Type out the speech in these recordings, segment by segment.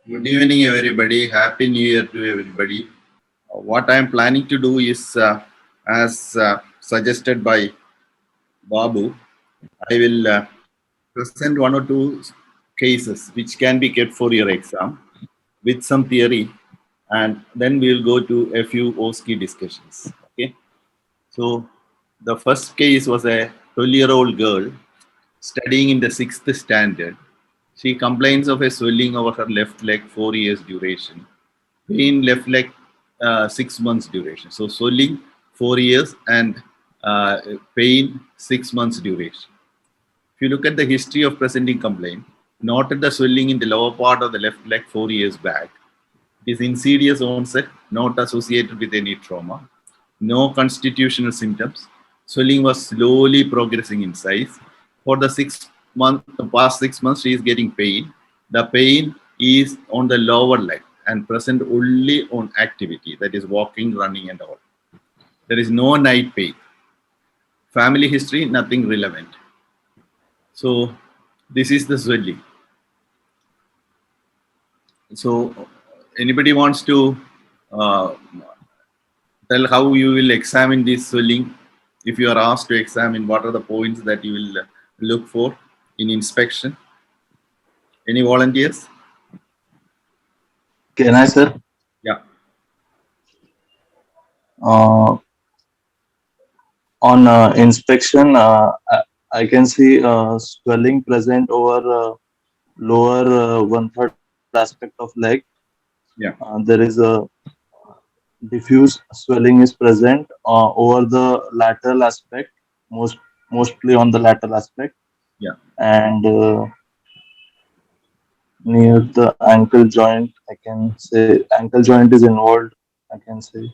Good evening, everybody. Happy New Year to everybody. What I am planning to do is, as suggested by Babu, I will present one or two cases which can be kept for your exam with some theory, and then we will go to a few OSCE discussions. Okay. So, the first case was a 12-year-old girl studying in the sixth standard. She complains of a swelling over her left leg, 4 years duration. Pain left leg, 6 months duration. So swelling 4 years and pain 6 months duration. If you look at the history of presenting complaint, noted the swelling in the lower part of the left leg 4 years back. It is insidious onset, not associated with any trauma. No constitutional symptoms. Swelling was slowly progressing in size. For the past 6 months, she is getting pain. The pain is on the lower leg and present only on activity, that is walking, running, and all. There is no night pain. Family history, nothing relevant. So this is the swelling. So anybody wants to uh, tell how you will examine this swelling? If you are asked to examine, what are the points that you will look for in inspection? Any volunteers? Can I, sir? Yeah. Uh, on inspection, I can see swelling present over lower one-third aspect of leg. Yeah. There is a diffuse swelling is present over the lateral aspect, mostly on the lateral aspect, Yeah. and near the ankle joint. I can say ankle joint is involved. I can say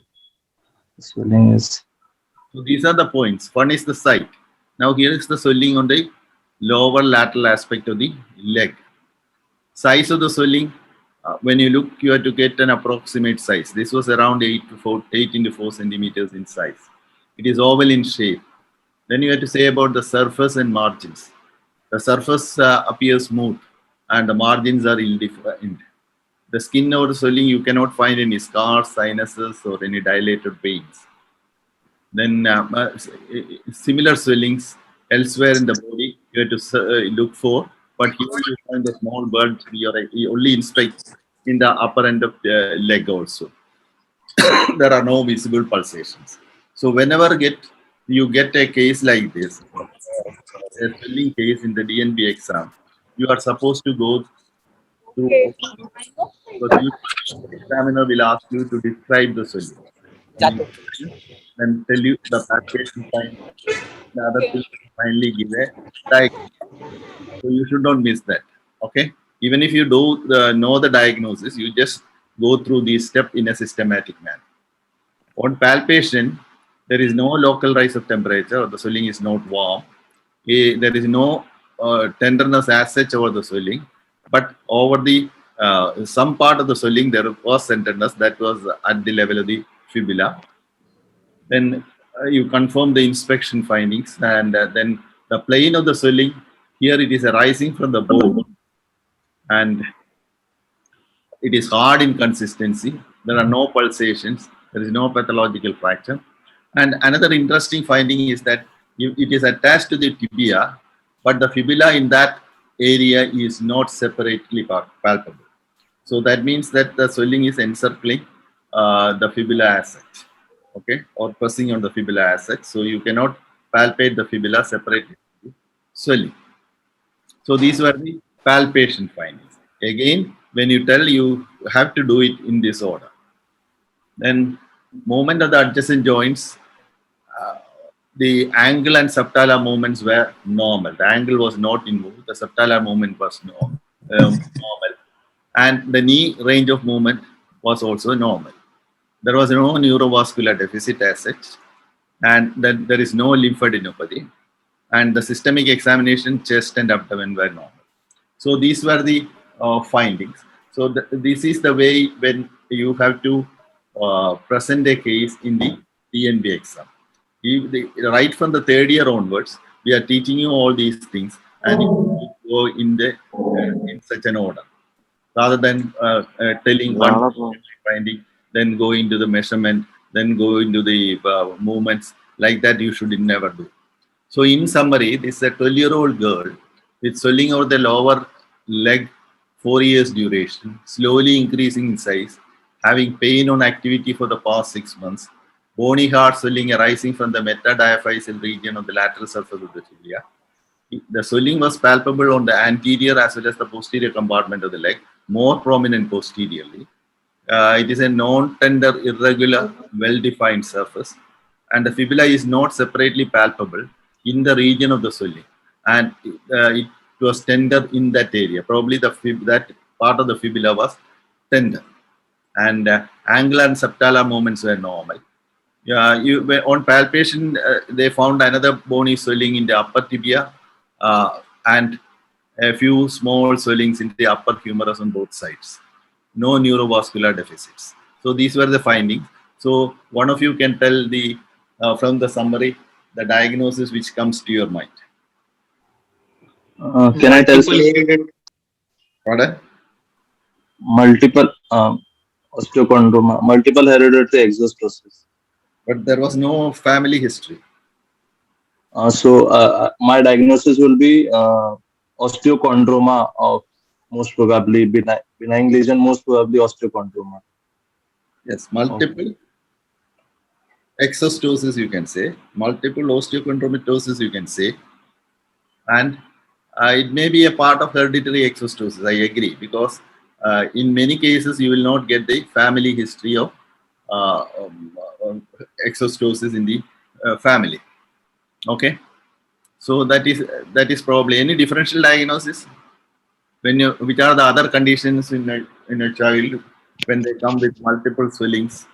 swelling is. So these are the points. One is the site. Now here is the swelling on the lower lateral aspect of the leg. Size of the swelling, when you look, you have to get an approximate size. This was around 8 into 4 centimeters in size. It is oval in shape. Then you have to say about the surface and margins. The surface appears smooth and the margins are indifferent. The skin over the swelling, you cannot find any scars, sinuses, or any dilated veins. Then similar swellings elsewhere in the body you have to look for, but here you find a small bulge. You only inspect in the upper end of the leg also. There are no visible pulsations. So whenever you get a case like this, a swelling case in the DNB exam, you are supposed to go through, because examiner will ask you to describe the swelling. Then tell you the palpation sign, the other thing, finally give a diagnosis. So you should not miss that. Okay. Even if you do know the diagnosis, you just go through these steps in a systematic manner. On palpation, there is no local rise of temperature, or the swelling is not warm. There is no tenderness as such over the swelling, but over the some part of the swelling there was tenderness that was at the level of the fibula. Then you confirm the inspection findings, and then the plane of the swelling, here it is arising from the bone, and it is hard in consistency. There are no pulsations. There is no pathological fracture. And another interesting finding is that it is attached to the tibia, but the fibula in that area is not separately palpable. So that means that the swelling is encircling the fibula as such, okay, or pressing on the fibula as such. So you cannot palpate the fibula separately. Swelling. So these were the palpation findings. Again, when you tell, you have to do it in this order. Then movement of the adjacent joints, uh, the angle and subtalar movements were normal. The angle was not involved. The subtalar movement was normal. And the knee range of movement was also normal. There was no neurovascular deficit as such, and then there is no lymphadenopathy. And the systemic examination, chest and abdomen were normal. So these were the findings. So this is the way when you have to present a case in the DNB exam. Right from the third year onwards, we are teaching you all these things, and you go in such an order. rather than telling one finding, then go into the measurement, then go into the movements. Like that, you should never do. So in summary, this is a 12-year-old girl with swelling over the lower leg, 4 years duration, slowly increasing in size, having pain on activity for the past 6 months, bony hard swelling arising from the metadiaphyseal region of the lateral surface of the tibia. The swelling was palpable on the anterior as well as the posterior compartment of the leg, more prominent posteriorly. It is a non-tender, irregular, well-defined surface, and the fibula is not separately palpable in the region of the swelling, and it was tender in that area. Probably that part of the fibula was tender, and angular and subtalar movements were normal. On palpation, they found another bony swelling in the upper tibia and a few small swellings in the upper humerus on both sides. No neurovascular deficits. So these were the findings. So one of you can tell the from the summary the diagnosis which comes to your mind. Can I tell, sir? Pardon? Multiple osteochondroma, multiple hereditary exostosis. But there was no family history. My diagnosis will be osteochondroma of most probably benign lesion, most probably osteochondroma. Yes, multiple exostosis you can say, multiple osteochondromatosis you can say, and it may be a part of hereditary exostosis. I agree, because in many cases you will not get the family history of exostosis in the family. Okay, so that is probably any differential diagnosis. Which are the other conditions in a child when they come with multiple swellings?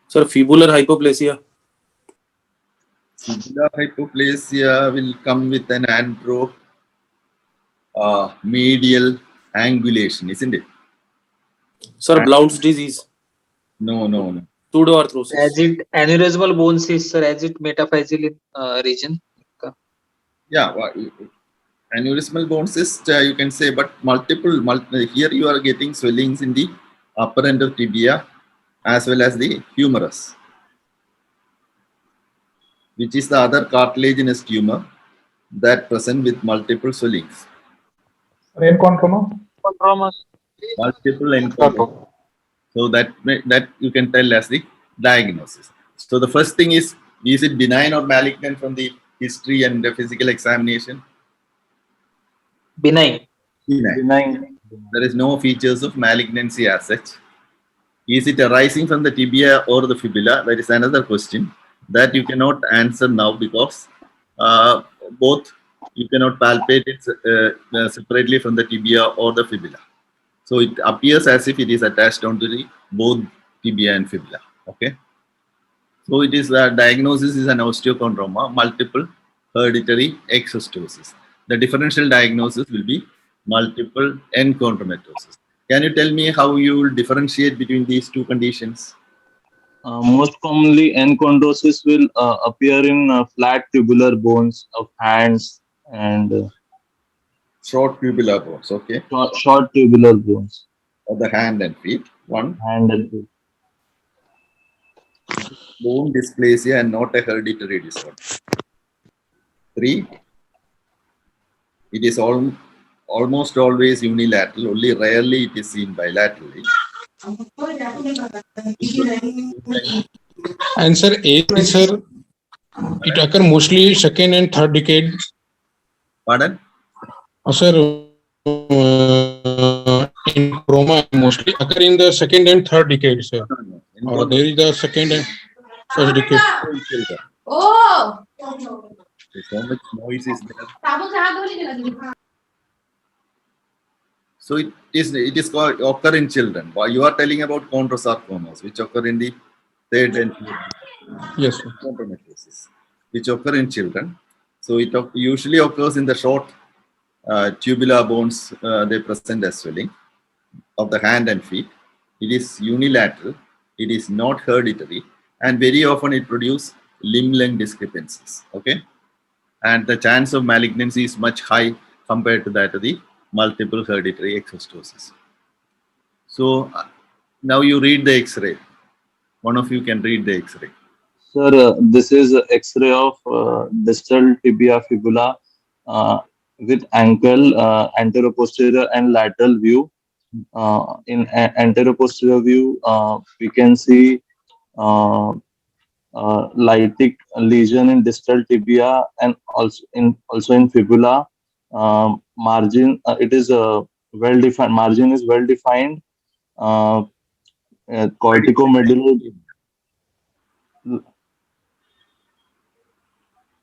Sir, fibular hypoplasia. Fibular hypoplasia will come with an medial angulation, isn't it? Sir, Blount's disease. No. Pseudoarthrosis. As it aneurysmal bone cyst, sir, as it metaphyseal region. Yeah, aneurysmal bone cyst you can say, but here you are getting swellings in the upper end of tibia as well as the humerus, which is the other cartilaginous tumor that present with multiple swellings. Enchondroma? Multiple enchondroma. So that you can tell as the diagnosis. So the first thing is it benign or malignant from the history and the physical examination? Benign. Benign. There is no features of malignancy as such. Is it arising from the tibia or the fibula? That is another question that you cannot answer now, because both you cannot palpate it separately from the tibia or the fibula. So it appears as if it is attached onto the both tibia and fibula. Okay. So it is diagnosis is an osteochondroma, multiple hereditary exostosis. The differential diagnosis will be multiple enchondromatosis. Can you tell me how you will differentiate between these two conditions? Most commonly, enchondrosis will appear in flat tubular bones of hands and Short tubular bones, okay. short tubular bones Of the hand and feet. One, hand and feet. bone dysplasia and not a hereditary disorder. 3, it is almost always unilateral, only rarely it is seen bilaterally. Answer A, sir. It occurs mostly second and third decade. Pardon? Sir, in chroma mostly occur in the second and third decade, sir. Or there is the second and first decade. Oh! So much noise is there. So it is called occur in children. You are telling about chondrosarcomas, which occur in the third and Yes, sir. chondromatosis, which occur in children. So it usually occurs in the short tubular bones. They present as swelling of the hand and feet. It is unilateral. It is not hereditary, and very often it produces limb length discrepancies. Okay. and the chance of malignancy is much high compared to that of the multiple hereditary exostosis. So now you read the X-ray. One of you can read the X-ray. Sir, this is X-ray of distal tibia fibula with ankle, anteroposterior and lateral view. In anteroposterior view, we can see lytic lesion in distal tibia and also in fibula. Margin, it is well defined. Margin is well defined. Corticomedullary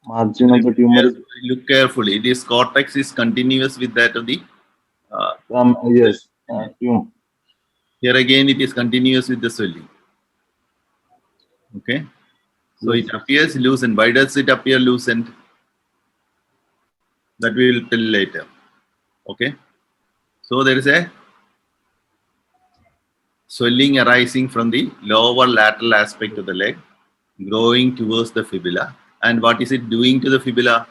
margin of the tumor is Look carefully. This cortex is continuous with that of the. yes. Tumor. Here again, it is continuous with the swelling. Okay. So it appears loosened. Why does it appear loosened? That we will tell later. Okay. So there is a swelling arising from the lower lateral aspect of the leg, growing towards the fibula. And what is it doing to the fibula?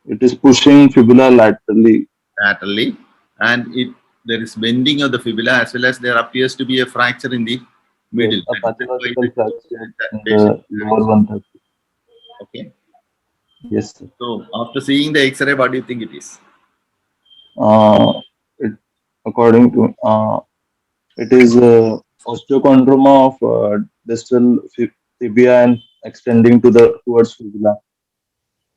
It is pushing fibula laterally. Laterally, and there is bending of the fibula, as well as there appears to be a fracture in the middle. Yes, a pathological fracture in Patient. the lower 130. Okay. Yes, sir. So after seeing the X-ray, what do you think it is? It, according to it is osteochondroma of distal tibia and extending towards fibula.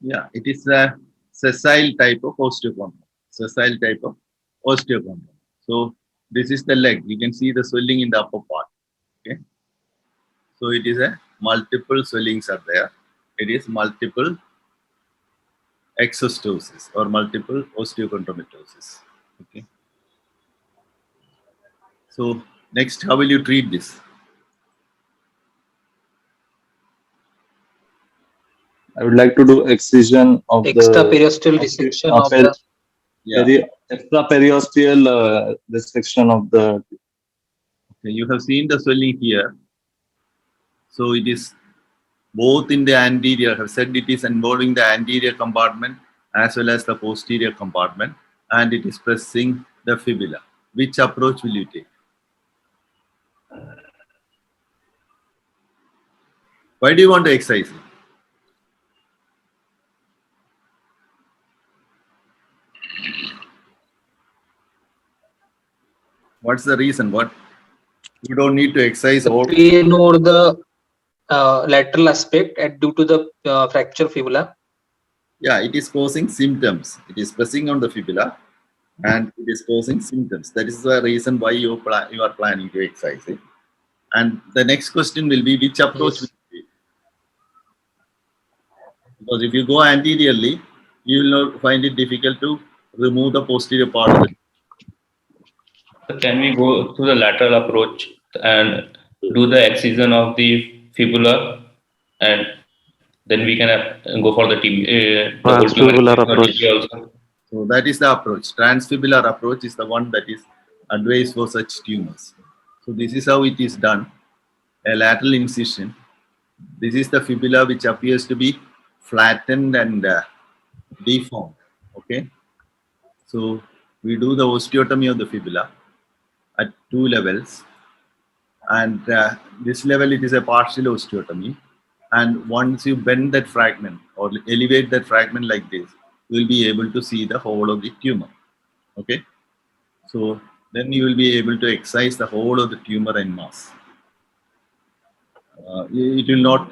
Yeah, it is a sessile type of osteochondroma. Sessile type of osteochondroma. So this is the leg. You can see the swelling in the upper part. Okay. So it is a multiple swellings are there. It is multiple exostosis or multiple osteochondromatosis. Okay. So next, how will you treat this? I would like to do excision of Extraperiosteal dissection of the extraperiosteal dissection of the. Okay, you have seen the swelling here. So it is both in the anterior. I have said it is involving the anterior compartment as well as the posterior compartment, and it is pressing the fibula. Which approach will you take? Why do you want to excise it? What's the reason? What you don't need to excise all. pain or the lateral aspect due to the fracture fibula. Yeah, it is causing symptoms. It is pressing on the fibula, and it is causing symptoms. That is the reason why you are planning to excise it. And the next question will be which approach will you take? Because if you go anteriorly, you will not find it difficult to remove the posterior part of the. Can we go to the lateral approach and do the excision of the fibula, and then we can go for the Transfibular approach. also. So that is the approach. Transfibular approach is the one that is advised for such tumors. So this is how it is done. A lateral incision. This is the fibula which appears to be flattened and deformed. Okay. So we do the osteotomy of the fibula at 2 levels, and this level it is a partial osteotomy, and once you bend that fragment or elevate that fragment like this, you will be able to see the whole of the tumor. Okay, so then you will be able to excise the whole of the tumor en masse. It will not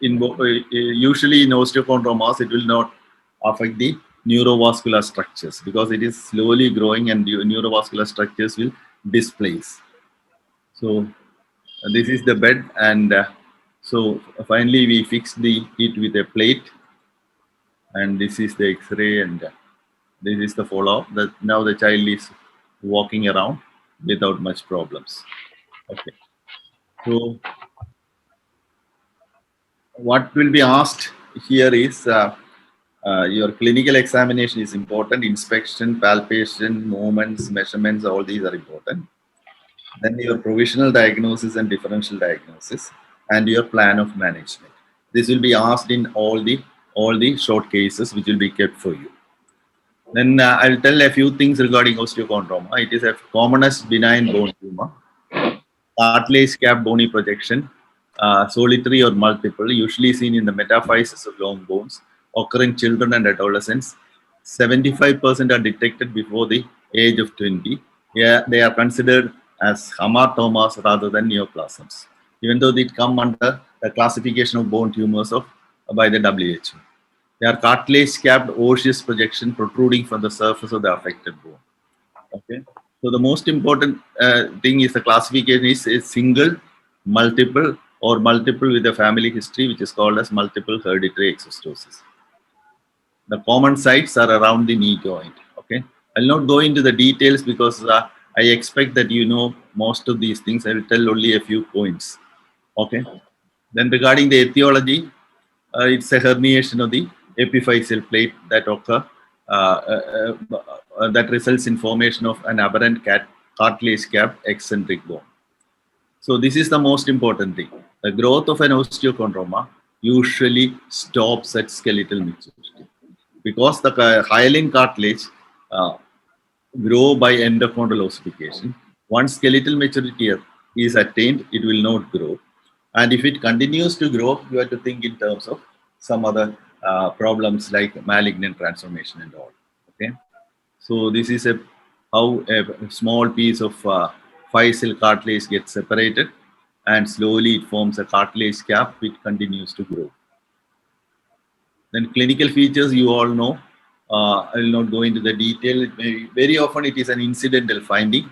usually in osteochondromas it will not affect the neurovascular structures because it is slowly growing and the neurovascular structures will displace. So this is the bed, and so finally we fix it with a plate, and this is the X-ray, and this is the follow-up. That now the child is walking around without much problems. Okay, so what will be asked here is your clinical examination is important. Inspection, palpation, movements, measurements, all these are important. Then your provisional diagnosis and differential diagnosis, and your plan of management. This will be asked in all the all the short cases which will be kept for you. Then I'll tell a few things regarding osteochondroma. It is a commonest benign bone tumor. Cartilage cap bony projection, solitary or multiple, usually seen in the metaphysis of long bones, occur in children and adolescents. 75% are detected before the age of 20. Yeah, they are considered as hamartomas rather than neoplasms, even though they come under the classification of bone tumors of by the WHO. They are cartilage-capped osseous projection protruding from the surface of the affected bone. Okay. So the most important thing is the classification is a single, multiple, or multiple with a family history, which is called as multiple hereditary exostosis. The common sites are around the knee joint. Okay. I'll not go into the details because I expect that you know most of these things. I will tell only a few points. Okay. Then regarding the etiology, it's a herniation of the epiphyseal plate that occur that results in formation of an aberrant cartilage cap eccentric bone. So this is the most important thing. The growth of an osteochondroma usually stops at skeletal maturity because the hyaline cartilage grow by endochondral ossification. Once skeletal maturity is attained, it will not grow. And if it continues to grow, you have to think in terms of some other problems like malignant transformation and all. Okay. So this is how a small piece of physeal cartilage gets separated and slowly it forms a cartilage cap which continues to grow. Then clinical features you all know. I will not go into the detail. Very often it is an incidental finding.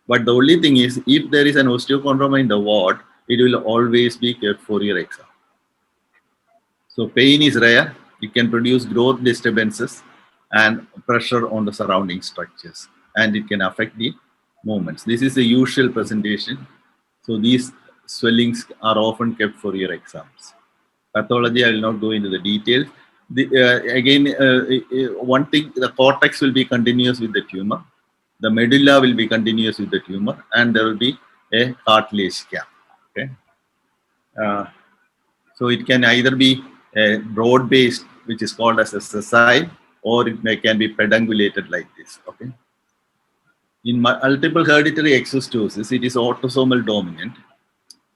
But the only thing is, if there is an osteochondroma in the ward, it will always be kept for your exam. So pain is rare. It can produce growth disturbances and pressure on the surrounding structures. And it can affect the movements. This is the usual presentation. So these swellings are often kept for your exams. Pathology, I will not go into the details. One thing, the cortex will be continuous with the tumor. The medulla will be continuous with the tumor. And there will be a cartilage cap. Okay. So it can either be a broad-based, which is called as a sessile, or it can be pedungulated like this. Okay. In multiple hereditary exostosis, it is autosomal dominant.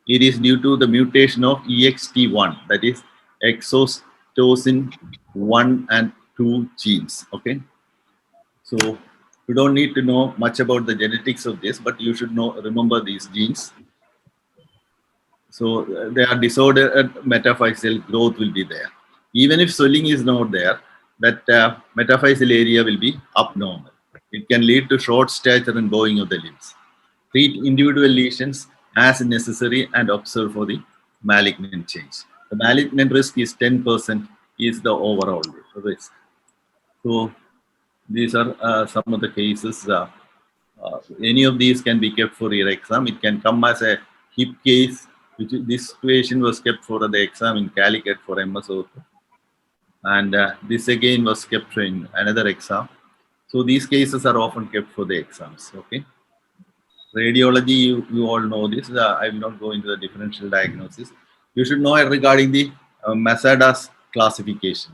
It is due to the mutation of EXT1, that is exostosin 1 and 2 genes. Okay. So you don't need to know much about the genetics of this, but you should remember these genes. So they are disordered metaphyseal growth will be there. Even if swelling is not there, that metaphyseal area will be abnormal. It can lead to short stature and bowing of the limbs. Treat individual lesions as necessary and observe for the malignant change. The malignant risk is 10% is the overall risk. So these are some of the cases. Any of these can be kept for your exam. It can come as a hip case, which this situation was kept for the exam in Calicut for MSO. And this again was kept in another exam. So these cases are often kept for the exams. Okay. Radiology, you all know this. I will not go into the differential diagnosis. You should know regarding the Masada's classification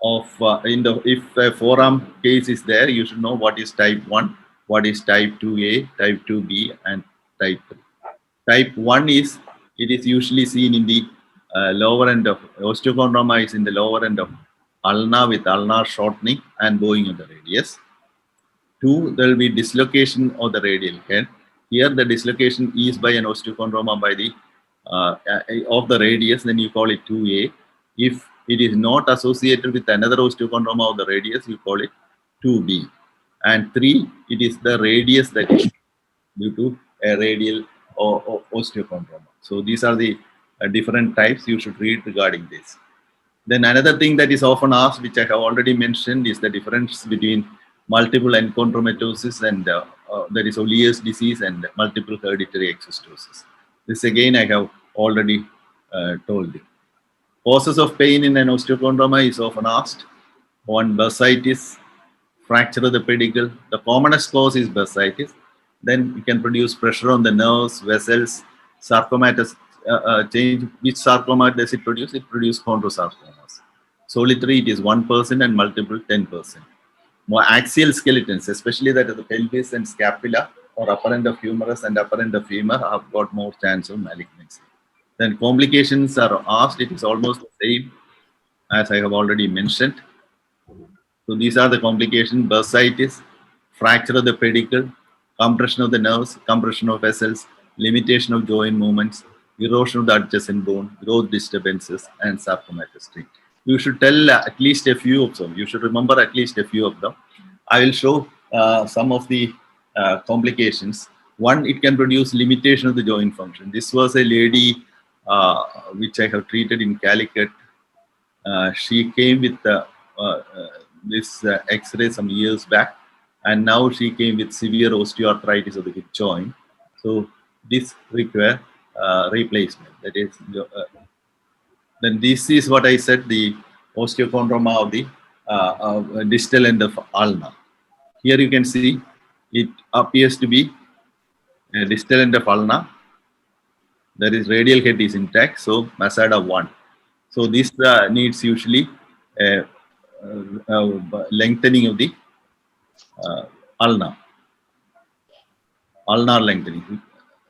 of if a forearm case is there, you should know what is type 1, what is type 2A, type 2B, and type 3. Type 1 is, it is usually seen in the lower end of osteochondroma is in the lower end of ulna with ulnar shortening and bowing of the radius. 2, there will be dislocation of the radial head. Here the dislocation is by an osteochondroma by the of the radius, then you call it 2A. If it is not associated with another osteochondroma of the radius, you call it 2B. And 3, it is the radius that is due to a radial or osteochondroma. So these are the different types you should read regarding this. Then another thing that is often asked, which I have already mentioned, is the difference between multiple enchondromatosis and that is Olier's disease and multiple hereditary exostosis. This again I have already told you. Causes of pain in an osteochondroma is often asked. One, bursitis, fracture of the pedicle. The commonest cause is bursitis. Then you can produce pressure on the nerves, vessels, sarcomatous change. Which sarcoma does it produce? It produces chondrosarcomas. Solitary, it is 1%, and multiple 10%. More axial skeletons, especially that of the pelvis and scapula or upper end of humerus and upper end of femur, have got more chance of malignancy. Then complications are asked, it is almost the same as I have already mentioned. So these are the complications: bursitis, fracture of the pedicle, compression of the nerves, compression of vessels, limitation of joint movements, erosion of the adjacent bone, growth disturbances, and sarcomatostry. You should tell at least a few of them. You should remember at least a few of them. I will show some of the complications. One, it can produce limitation of the joint function. This was a lady which I have treated in Calicut. She came with this X-ray some years back, and now she came with severe osteoarthritis of the hip joint. So this require replacement. That is, then this is what I said, the osteochondroma of the distal end of ulna. Here you can see it appears to be a distal end of ulna. There is radial head is intact, so Masada 1. So this needs usually lengthening of the ulnar lengthening.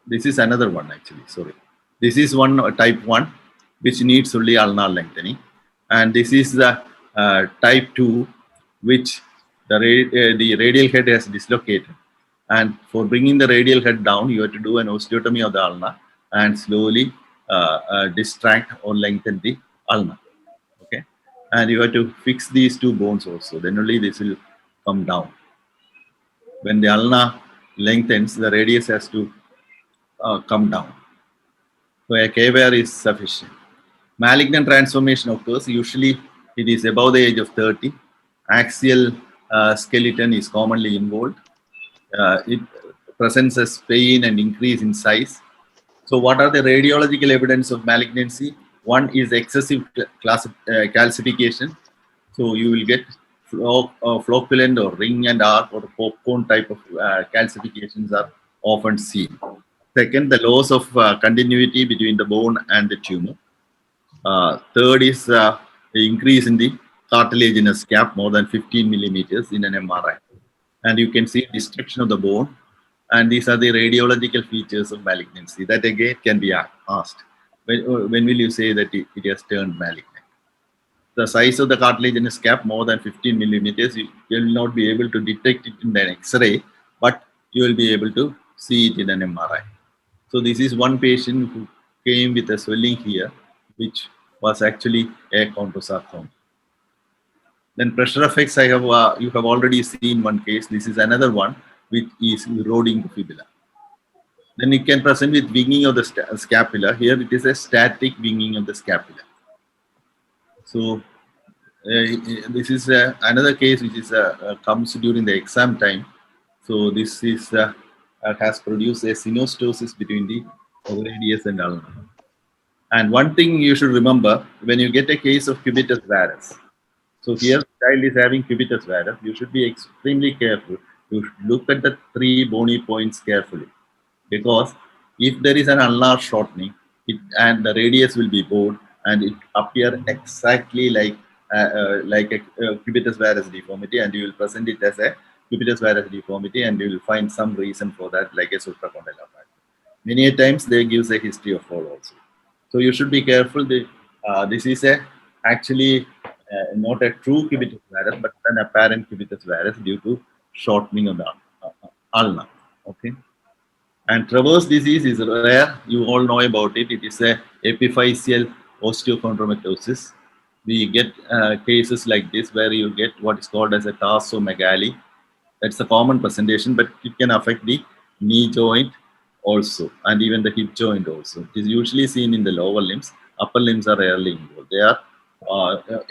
This is another one actually, sorry. This is one type 1 which needs only ulnar lengthening, and this is the type 2 which the radial head has dislocated, and for bringing the radial head down you have to do an osteotomy of the ulna and slowly distract or lengthen the ulna. Okay, and you have to fix these two bones also, then only this will come down. When the ulna lengthens, the radius has to come down. So a K-wire is sufficient. Malignant transformation occurs, usually it is above the age of 30. Axial skeleton is commonly involved. It presents as pain and increase in size. So what are the radiological evidence of malignancy? One is excessive calcification. So you will get flocculent or ring and arc or popcorn type of calcifications are often seen. Second, the loss of continuity between the bone and the tumor. Third is the increase in the cartilaginous gap more than 15 millimeters in an MRI. And you can see destruction of the bone. And these are the radiological features of malignancy that again can be asked. When will you say that it has turned malignant? The size of the cartilaginous gap more than 15 millimeters, you will not be able to detect it in an X-ray, but you will be able to see it in an MRI. So this is one patient who came with a swelling here, which was actually a chondrosarcoma. Then pressure effects, you have already seen one case. This is another one which is eroding the fibula. Then it can present with winging of the scapula. Here it is a static winging of the scapula. So this is another case which is comes during the exam time. So this is has produced a synostosis between the radius and ulna. And one thing you should remember when you get a case of cubitus varus. So here, child is having cubitus varus. You should be extremely careful. You should look at the 3 bony points carefully, because if there is an ulnar shortening, and the radius will be bowed, and it appear exactly like a cubitus varus deformity, and you will present it as a cubitus varus deformity, and you will find some reason for that, like a supracondylar fracture. Many times they gives a history of fall also. So you should be careful. This is actually not a true cubitus varus, but an apparent cubitus varus due to shortening of the ulna. Okay. And Travers disease is rare. You all know about it. It is a epiphyseal osteochondromatosis. We get cases like this where you get what is called as a tarsomegaly. That's a common presentation, but it can affect the knee joint also, and even the hip joint also. It is usually seen in the lower limbs. Upper limbs are rarely involved. They are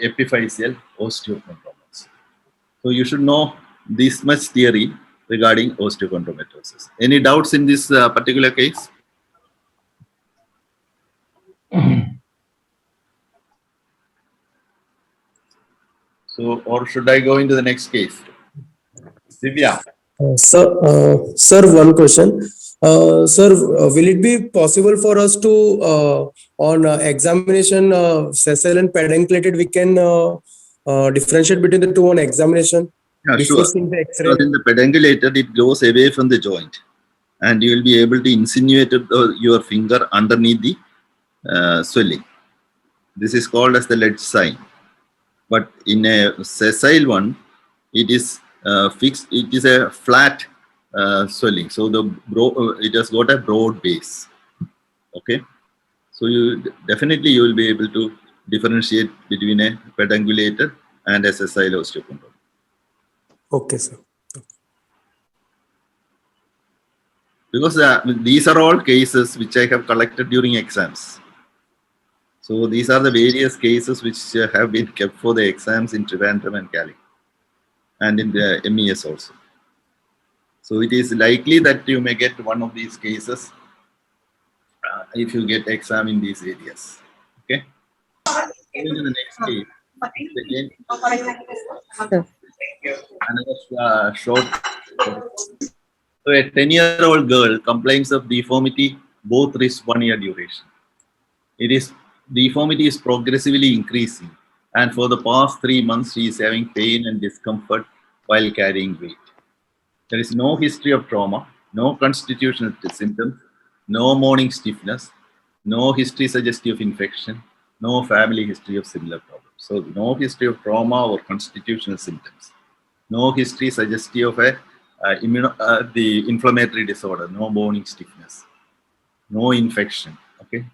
epiphyseal osteochondromas. So you should know this much theory regarding osteochondromatosis. Any doubts in this particular case? So, or should I go into the next case? Divya. Sir, one question. Sir, will it be possible for us to, on examination, sessile and pedunculated, we can differentiate between the two on examination Yeah, before sure. seeing the X-ray? Because in the pedunculated, it goes away from the joint, and you will be able to insinuate your finger underneath the swelling. This is called as the lead sign. But in a sessile one, it is fixed. It is a flat swelling, so it has got a broad base. Okay, so you will be able to differentiate between a pedunculated and a sessile osteochondroma. Okay, sir. Because these are all cases which I have collected during exams. So these are the various cases which have been kept for the exams in Trivandrum and Cali, and in the MES also. So it is likely that you may get one of these cases if you get exam in these areas. Okay. Moving to the next case. Again, another short. So a 10-year-old girl complains of deformity, both risk 1 year duration. Deformity is progressively increasing, and for the past 3 months she is having pain and discomfort while carrying weight. There is no history of trauma, no constitutional symptoms, no morning stiffness, no history suggestive of infection, no family history of similar problems. So no history of trauma or constitutional symptoms, no history suggestive of the inflammatory disorder, no morning stiffness, no infection. Okay.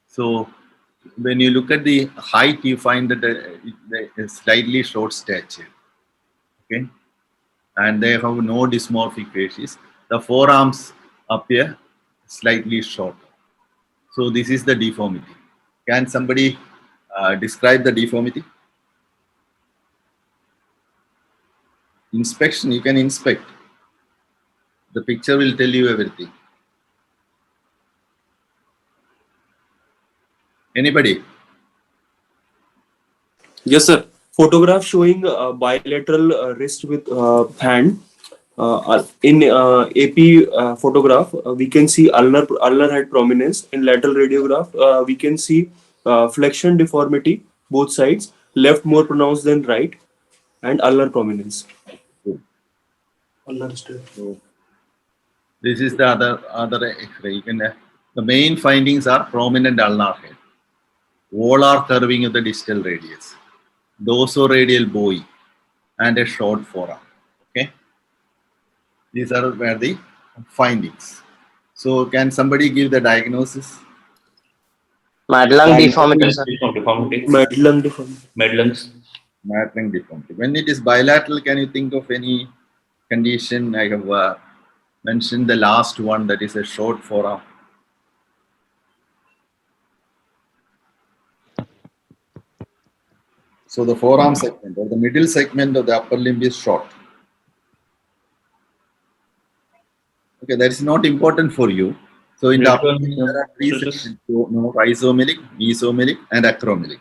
So when you look at the height, you find that they are slightly short stature. Okay. And they have no dysmorphic facies. The forearms appear slightly short. So this is the deformity. Can somebody describe the deformity? Inspection, you can inspect. The picture will tell you everything. Anybody? Yes, sir. Photograph showing bilateral wrist with hand. In AP photograph, we can see ulnar head prominence. In lateral radiograph, we can see flexion deformity, both sides, left more pronounced than right, and ulnar prominence. Ulnar So this is the other X-ray. The main findings are prominent ulnar head, volar curving of the distal radius, dorsal-radial buoy, and a short forearm. Okay, these are where the findings. So can somebody give the diagnosis? Madelung deformity, sir. Deformity. Madelung deformity. Madelung's. Madelung deformity. When it is bilateral, can you think of any condition? I have mentioned the last one, that is a short forearm. So the forearm segment or the middle segment of the upper limb is short. Okay, that is not important for you. So in the upper limb, there are three sections: rhizomelic, mesomelic, and acromelic.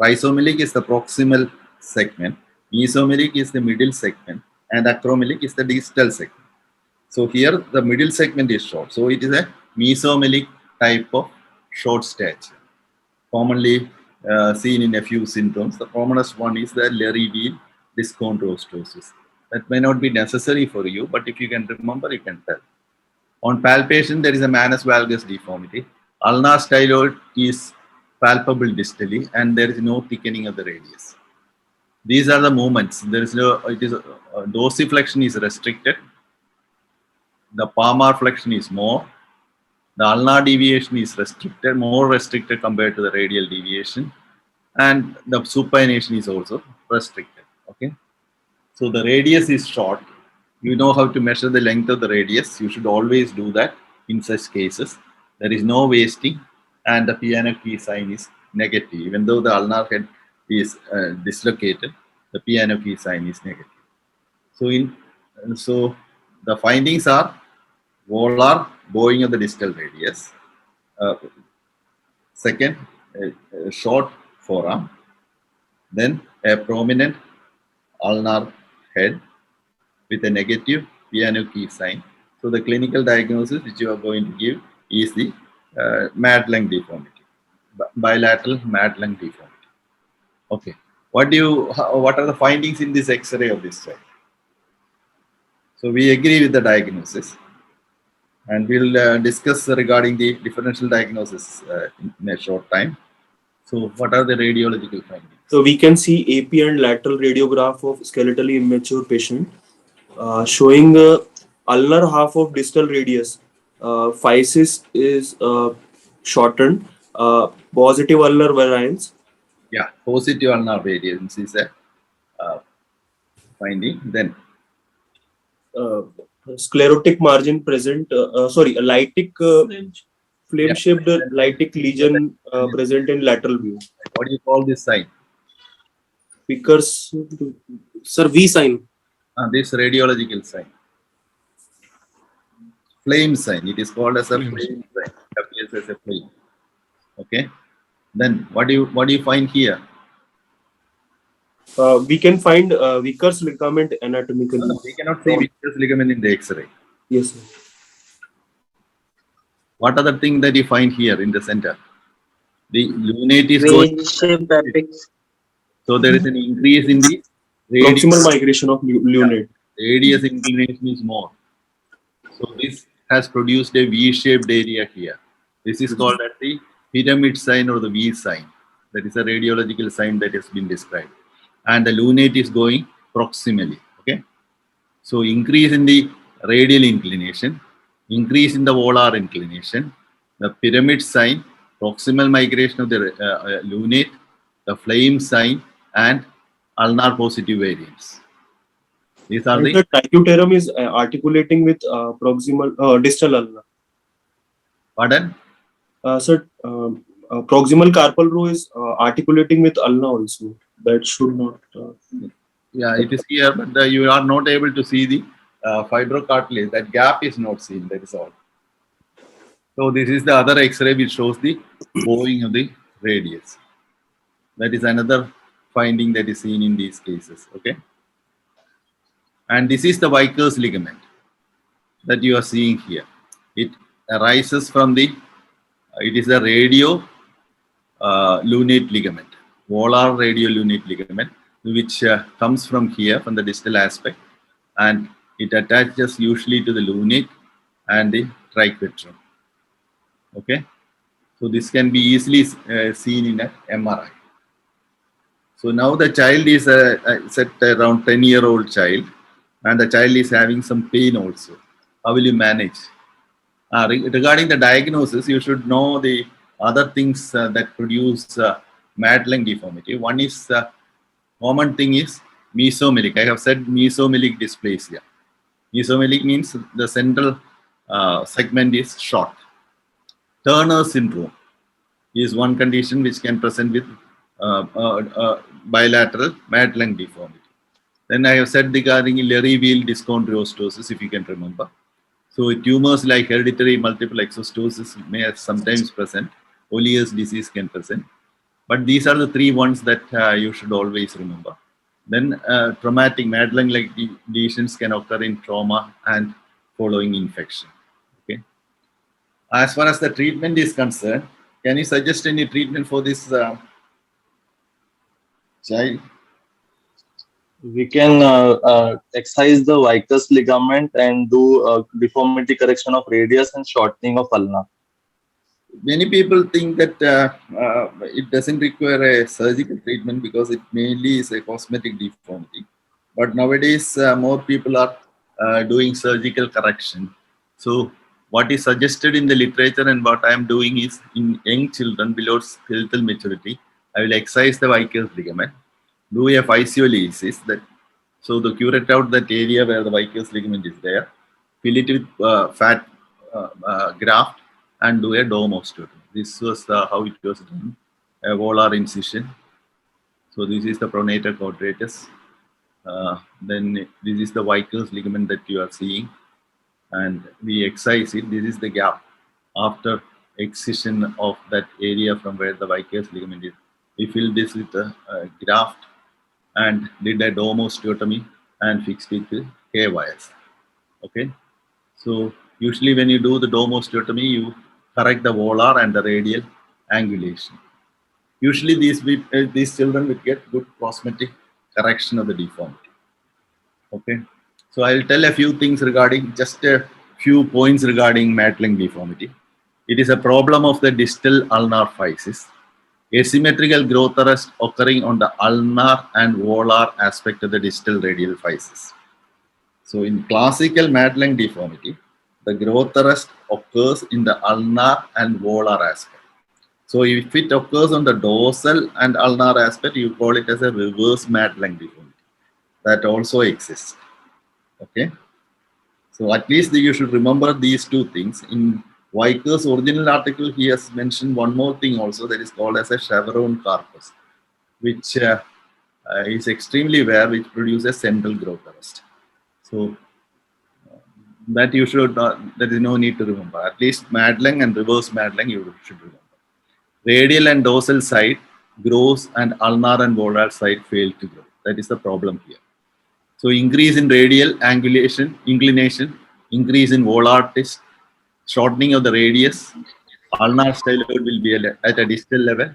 Rhizomelic is the proximal segment, mesomelic is the middle segment, and acromelic is the distal segment. So here the middle segment is short. So it is a mesomelic type of short stature, commonly seen in a few syndromes. The commonest one is the Lerry-Wheel dyschondrostosis. That may not be necessary for you, but if you can remember, you can tell. On palpation, there is a manus valgus deformity. Ulnar styloid is palpable distally, and there is no thickening of the radius. These are the movements. There is no, dorsiflexion is restricted. The palmar flexion is more. The ulnar deviation is restricted, more restricted compared to the radial deviation. And the supination is also restricted. Okay. So the radius is short. You know how to measure the length of the radius. You should always do that in such cases. There is no wasting, and the piano key sign is negative. Even though the ulnar head is dislocated, the piano key sign is negative. So the findings are volar bowing of the distal radius. Second, a short forearm. Then a prominent ulnar head with a negative piano key sign. So the clinical diagnosis which you are going to give is the Madelung deformity, bilateral Madelung deformity. Okay. What are the findings in this X-ray of this child? So we agree with the diagnosis, and we'll discuss regarding the differential diagnosis in a short time. So what are the radiological findings? So we can see AP and lateral radiograph of skeletally immature patient showing ulnar half of distal radius. Physis is shortened. Positive ulnar variance. Yeah, positive ulnar variance is a finding. Then Sclerotic margin present. Sorry, a lytic flame-shaped lytic lesion present in lateral view. What do you call this sign? Vickers, sir, V sign. This radiological sign. Flame sign. It is called as a flame sign. It appears as a flame. Okay. Then what do you find here? We can find Vickers ligament anatomically. No, we cannot see Vickers ligament in the X-ray. Yes, sir. What other thing that you find here in the center? The lunate is going. So there is an increase in the Proximal migration of lunate. Radius inclination is more. So this has produced a V-shaped area here. This is called as the pyramid sign or the V sign. That is a radiological sign that has been described. And the lunate is going proximally. Okay. So increase in the radial inclination, increase in the volar inclination, the pyramid sign, proximal migration of the lunate, the flame sign, and ulnar positive variance. These are the tricuterum is articulating with proximal distal ulna. Pardon? Sir, proximal carpal row is articulating with ulna also. That should not. Yeah, it is here, but you are not able to see the fibrocartilage. That gap is not seen. That is all. So this is the other X-ray which shows the bowing of the radius. That is another finding that is seen in these cases. Okay. And this is the Vickers ligament that you are seeing here. It arises from the, it is a radio lunate ligament, volar radio lunate ligament, which comes from here, from the distal aspect, and it attaches usually to the lunate and the triquetrum. Okay. So this can be easily seen in an MRI. So now the child is set around 10-year-old child, and the child is having some pain also. How will you manage? Regarding the diagnosis, you should know the other things that produce Madelung deformity. One is common thing is mesomelic. I have said mesomelic dysplasia. Mesomelic means the central segment is short. Turner syndrome is one condition which can present with bilateral Madelung deformity. Then I have said regarding Lery-Wheel dyschondrostosis, if you can remember. So tumors like hereditary multiple exostosis may sometimes present. Olier's disease can present. But these are the three ones that you should always remember. Then traumatic Madelung-like lesions can occur in trauma and following infection. Okay. As far as the treatment is concerned, can you suggest any treatment for this child? We can excise the Vickers ligament and do deformity correction of radius and shortening of ulna. Many people think that it doesn't require a surgical treatment because it mainly is a cosmetic deformity. But nowadays, more people are doing surgical correction. So what is suggested in the literature and what I am doing is in young children below skeletal maturity, I will excise the Vickers ligament, do a physiolysis, so to curate out that area where the Vickers ligament is there, fill it with fat graft, and do a dome osteotomy. This was how it was done, a volar incision. So this is the pronator quadratus. Then this is the Vickers ligament that you are seeing, and we excise it. This is the gap after excision of that area from where the Vickers ligament is. We filled this with a graft and did a dome osteotomy and fixed it with K wires. Okay. So usually when you do the dome osteotomy, you correct the volar and the radial angulation. Usually these children will get good cosmetic correction of the deformity. Okay. So I'll tell a few things regarding, just a few points regarding Madelung deformity. It is a problem of the distal ulnar physis. Asymmetrical growth arrest occurring on the ulnar and volar aspect of the distal radial physis. So in classical Madelung deformity, the growth arrest occurs in the ulnar and volar aspect. So if it occurs on the dorsal and ulnar aspect, you call it as a reverse Madelung deformity. That also exists. Okay. So at least you should remember these two things. In Weiker's original article, he has mentioned one more thing also, that is called as a chevron carpus, which is extremely rare, which produces central growth arrest. So that you should there is no need to remember. At least Madelung and reverse Madelung you should remember. Radial and dorsal side grows and ulnar and volar side fail to grow. That is the problem here. So increase in radial angulation, inclination, increase in volar twist, shortening of the radius, ulnar styloid will be at a distal level,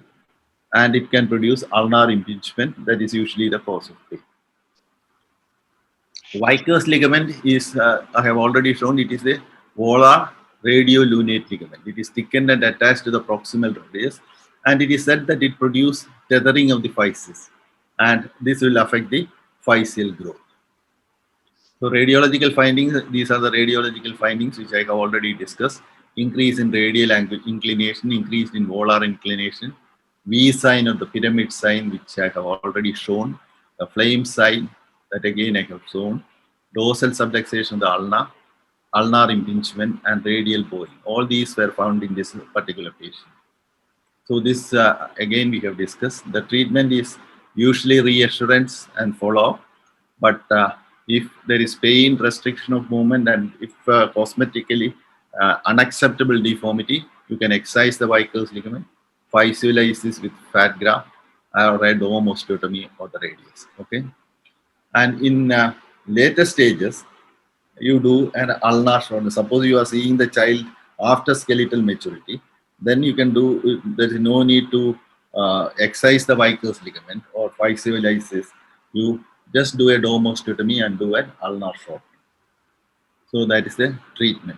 and it can produce ulnar impingement. That is usually the cause of pain. Weiker's ligament is, I have already shown, it is a volar radiolunate ligament. It is thickened and attached to the proximal radius, and it is said that it produces tethering of the physis, and this will affect the physeal growth. So radiological findings, these are the radiological findings which I have already discussed. Increase in radial angle inclination, increase in volar inclination, V sign of the pyramid sign which I have already shown, the flame sign that again I have shown, dorsal subluxation of the ulnar impingement and radial bowing. All these were found in this particular patient. So this again we have discussed. The treatment is usually reassurance and follow-up, but if there is pain, restriction of movement, and if cosmetically unacceptable deformity, you can excise the Weiker's ligament, visualize this with fat graft, or a dome osteotomy or the radius. Okay, and in later stages, you do an ulnar shortening. Suppose you are seeing the child after skeletal maturity, then you can do. There is no need to excise the Weiker's ligament or visualize this. You just do a dome osteotomy and do an ulnar shortening. So that is the treatment.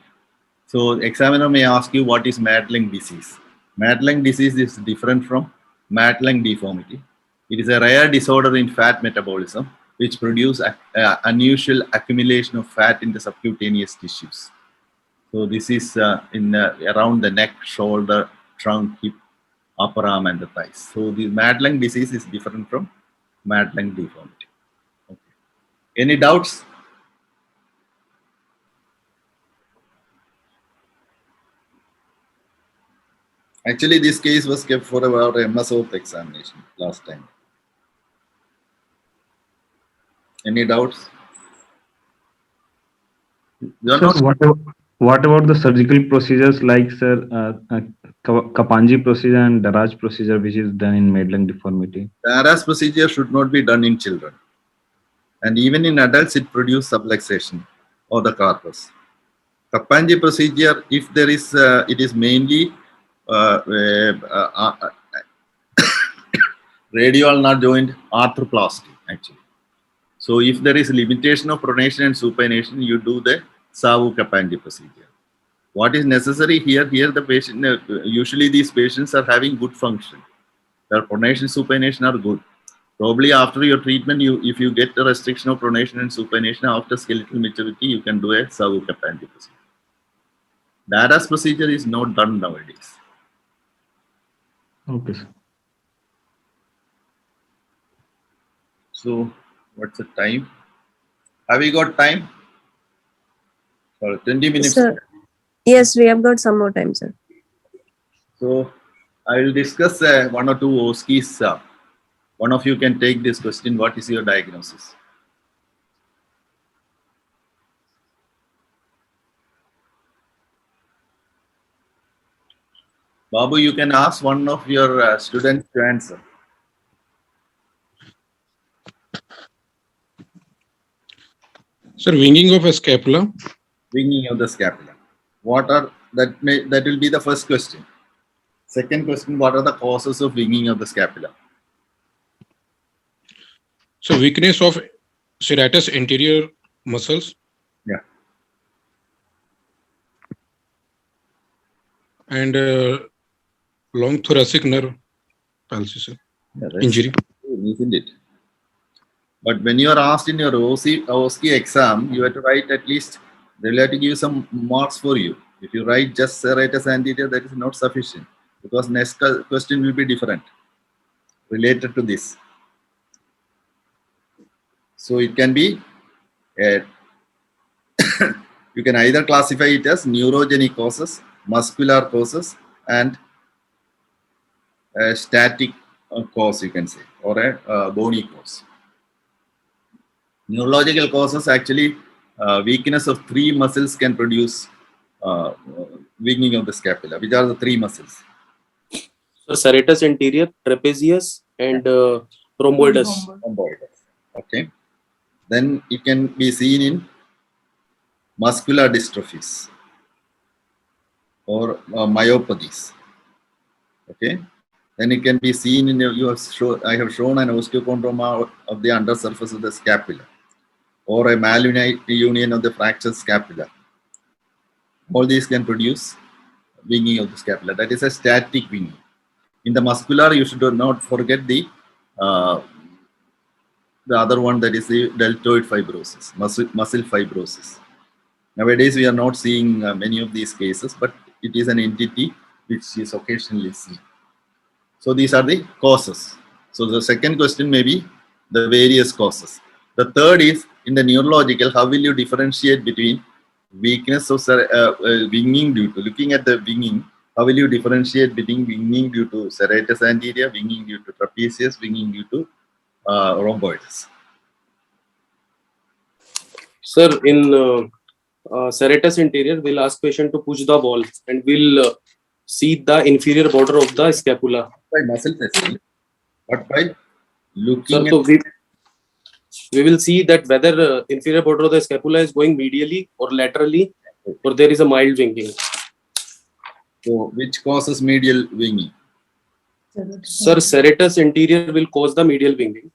So examiner may ask you, what is Madelung disease? Madelung disease is different from Madelung deformity. It is a rare disorder in fat metabolism which produce unusual accumulation of fat in the subcutaneous tissues. So this is around the neck, shoulder, trunk, hip, upper arm and the thighs. So the Madelung disease is different from Madelung deformity. Okay. Any doubts? Actually, this case was kept for our MS examination last time. Any doubts? Sir, what about the surgical procedures like, sir, Kapanji procedure and Daraj procedure, which is done in Madelung deformity? Daraj procedure should not be done in children. And even in adults, it produces subluxation of the carpus. Kapanji procedure, if there is, it is mainly radio-ulnar joint arthroplasty, actually. So if there is limitation of pronation and supination, you do the Savu-Kapanji procedure. What is necessary here? Here the patient, usually these patients are having good function. Their pronation, supination are good. Probably after your treatment, if you get the restriction of pronation and supination after skeletal maturity, you can do a Savu-Kapanji procedure. Daraj procedure is not done nowadays. Okay, sir. So, what's the time? Have we got time? Sorry, 20 minutes. Sir, yes, we have got some more time, sir. So, I will discuss one or two OSCEs. One of you can take this question. What is your diagnosis? Babu, you can ask one of your students to answer. Sir, winging of a scapula. Winging of the scapula. What are that will be the first question. Second question, what are the causes of winging of the scapula? So weakness of serratus anterior muscles. Yeah. And long thoracic nerve palsy, sir. Yeah, Injury. True, isn't it? But when you are asked in your OSCE exam, you have to write at least, they will have to give some marks for you. If you write just serratus anterior, that is not sufficient, because next question will be different related to this. So it can be, you can either classify it as neurogenic causes, muscular causes, and a static cause, you can say, or a bony cause. Neurological causes, actually, weakness of three muscles can produce winging of the scapula. Which are the three muscles? So serratus anterior, trapezius, and rhomboidus. Okay. Then it can be seen in muscular dystrophies or myopathies. Okay. Then it can be seen in I have shown an osteochondroma of the undersurface of the scapula, or a malunion union of the fractured scapula. All these can produce winging of the scapula. That is a static winging. In the muscular, you should not forget the other one, that is the deltoid fibrosis, muscle fibrosis. Nowadays, we are not seeing many of these cases, but it is an entity which is occasionally seen. So these are the causes. So the second question may be the various causes. The third is, in the neurological, how will you differentiate between weakness of winging due to, looking at the winging, how will you differentiate between winging due to serratus anterior, winging due to trapezius, winging due to rhomboidus? Sir, in serratus anterior, we'll ask patient to push the ball and we'll see the inferior border of the scapula. By muscle testing, but by looking Sir, so we will see that whether inferior border of the scapula is going medially or laterally, or there is a mild winging. So which causes medial winging? Sir, serratus anterior will cause the medial winging.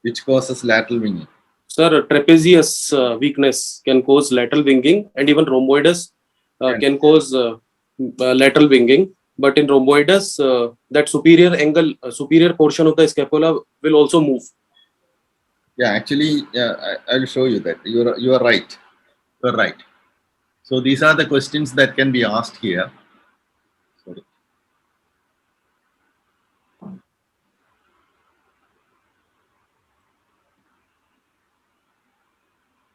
Which causes lateral winging? Sir, trapezius weakness can cause lateral winging, and even rhomboidus can cause lateral winging. But in rhomboidus, that superior angle, superior portion of the scapula will also move. Yeah, actually, I'll show you that. You are right. You are right. So these are the questions that can be asked here. Sorry.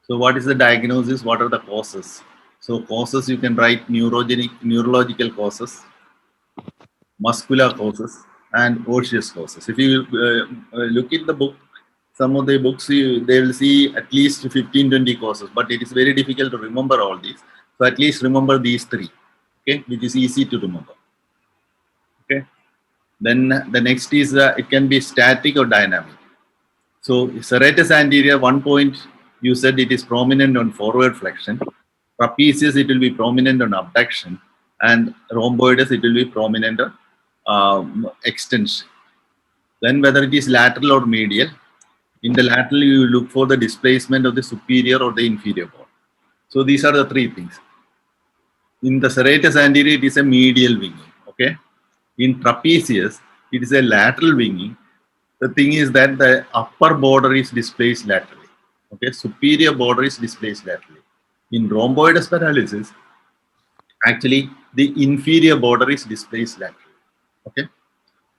So what is the diagnosis? What are the causes? So causes, you can write neurological causes, muscular causes, and osseous causes. If you look at the book, some of the books, they will see at least 15-20 causes, but it is very difficult to remember all these. So at least remember these three, okay, which is easy to remember. Okay. Then the next is it can be static or dynamic. So serratus anterior, one point you said it is prominent on forward flexion. Trapezius, it will be prominent on abduction, and rhomboidus, it will be prominent on extension. Then whether it is lateral or medial, in the lateral you look for the displacement of the superior or the inferior bone. So these are the three things. In the serratus anterior, it is a medial winging. Okay. In trapezius, it is a lateral winging. The thing is that the upper border is displaced laterally. Okay, superior border is displaced laterally. In rhomboidus paralysis, actually the inferior border is displaced laterally. Okay,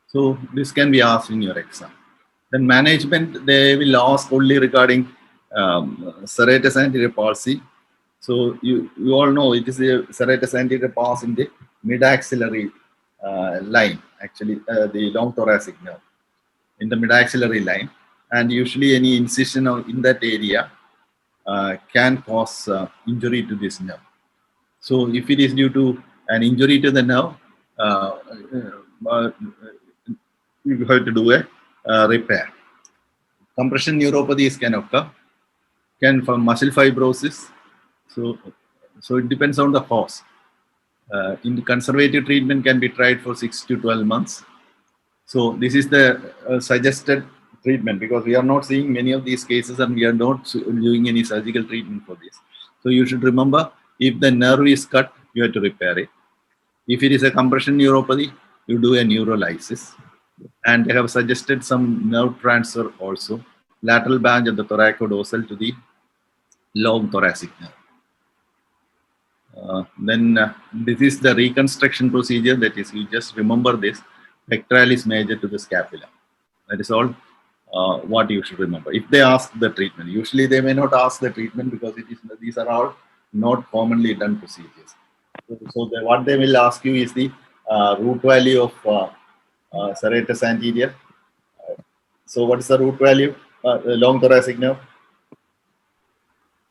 so this can be asked in your exam. Then management, they will ask only regarding serratus anterior palsy. So you all know it is a serratus anterior palsy in the mid-axillary line, actually the long thoracic nerve in the mid-axillary line, and usually any incision in that area can cause injury to this nerve. So if it is due to an injury to the nerve, you have to do a repair. Compression neuropathies can occur, can from muscle fibrosis. So So it depends on the cause. In the conservative treatment can be tried for 6 to 12 months. So this is the suggested treatment, because we are not seeing many of these cases and we are not doing any surgical treatment for this. So you should remember, if the nerve is cut, you have to repair it. If it is a compression neuropathy, you do a neurolysis. And they have suggested some nerve transfer also, lateral branch of the thoracodorsal to the long thoracic nerve. Then this is the reconstruction procedure. That is, you just remember this, pectoralis major to the scapula. That is all what you should remember. If they ask the treatment, usually they may not ask the treatment because these are all not commonly done procedures. So what they will ask you is the root value of serratus anterior. So what is the root value? The long thoracic nerve?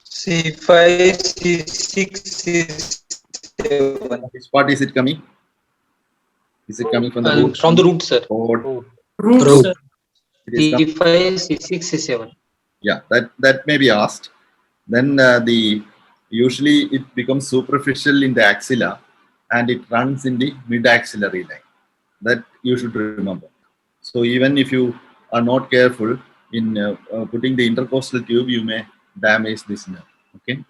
C5, C6, C7. Which part is it coming? Is it coming from the root? From the root, sir. Root. Sir. C5, C6, C7. Yeah, that may be asked. Then usually it becomes superficial in the axilla and it runs in the mid-axillary line. That you should remember. So even if you are not careful in putting the intercostal tube, you may damage this nerve. Okay.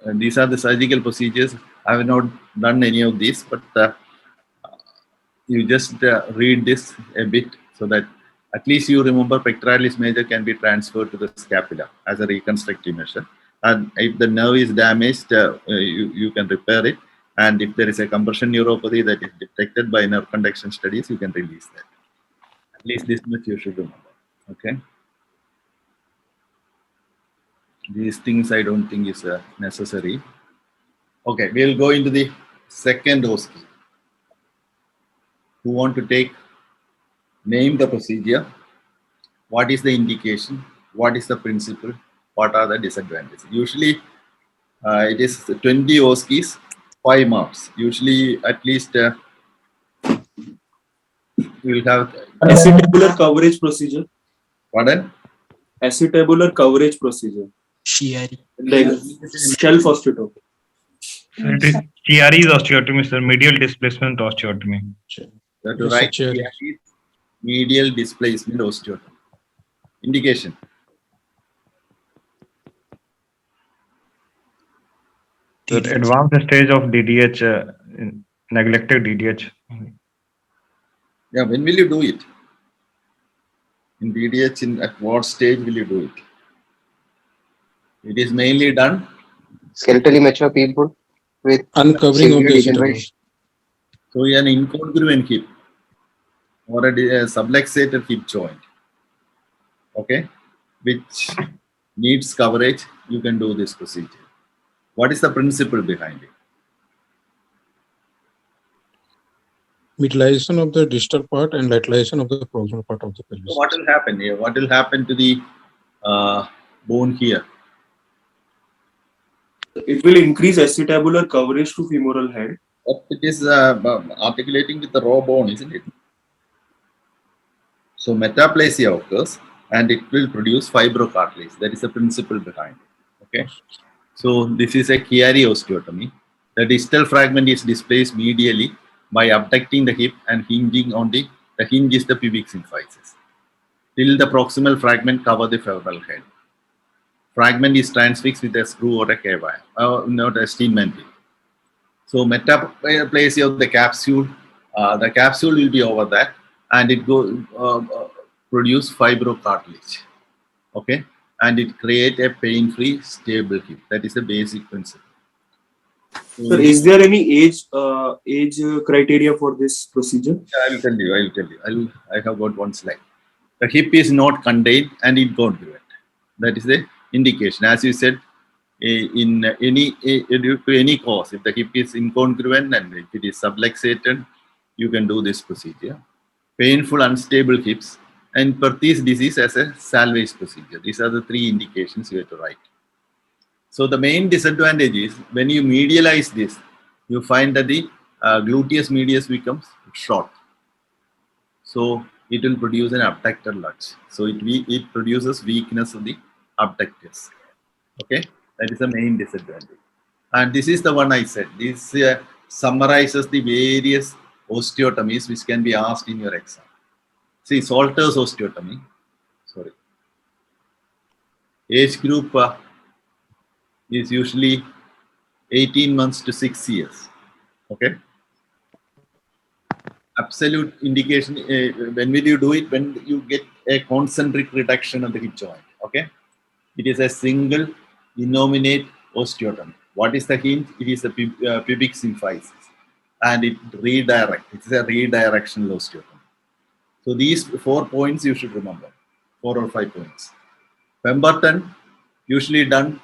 And these are the surgical procedures. I have not done any of these, but you just read this a bit so that at least you remember pectoralis major can be transferred to the scapula as a reconstructive measure. And if the nerve is damaged, you can repair it. And if there is a compression neuropathy that is detected by nerve conduction studies, you can release that. At least this much you should remember. Okay. These things I don't think is necessary. Okay, we'll go into the second OSCE. Who want to name the procedure? What is the indication? What is the principle? What are the disadvantages? Usually it is 20 OSCEs, 5 marks. Usually at least you will have acetabular coverage procedure. Pardon? Acetabular coverage procedure. Like shelf osteotomy. So it is CRE is osteotomy, sir. Medial displacement osteotomy. That to write medial displacement osteotomy. Indication. The advanced stage of DDH, neglected DDH. Yeah, when will you do it? In DDH, at what stage will you do it? It is mainly done. Skeletally mature people with uncovering of severe the degeneration. So an incongruent hip or a subluxated hip joint, okay, which needs coverage, you can do this procedure. What is the principle behind it? Mutilation of the distal part and lateralization of the proximal part of the pelvis. So what will happen here? What will happen to the bone here? It will increase acetabular coverage to femoral head. It is articulating with the raw bone, isn't it? So metaplasia occurs and it will produce fibrocartilage. That is the principle behind it. Okay. So this is a Chiari osteotomy. The distal fragment is displaced medially by abducting the hip and hinging on the hinge is the pubic symphysis. Till the proximal fragment cover the femoral head. Fragment is transfixed with a screw or a K-wire, not a Steinman pin. So metaplasia of the capsule will be over that and it produce fibrocartilage. Okay. And it create a pain-free, stable hip. That is the basic principle. So is there any age criteria for this procedure? I will tell you. I have got one slide. The hip is not contained and incongruent. That is the indication. As you said, in due to any cause, if the hip is incongruent and if it is subluxated, you can do this procedure. Painful, unstable hips, and Perthes disease as a salvage procedure. These are the 3 indications you have to write. So the main disadvantage is when you medialize this, you find that the gluteus medius becomes short. So it will produce an abductor lunge. So it produces weakness of the abductors. Okay. That is the main disadvantage. And this is the one I said. This summarizes the various osteotomies which can be asked in your exam. See, Salter's osteotomy. Sorry. Age group is usually 18 months to 6 years. Okay. Absolute indication, when will you do it? When you get a concentric reduction of the hip joint. Okay. It is a single innominate osteotomy. What is the hint? It is a pubic symphysis. And it redirects. It is a redirectional osteotomy. So these 4 points you should remember. 4 or 5 points. Pemberton, usually done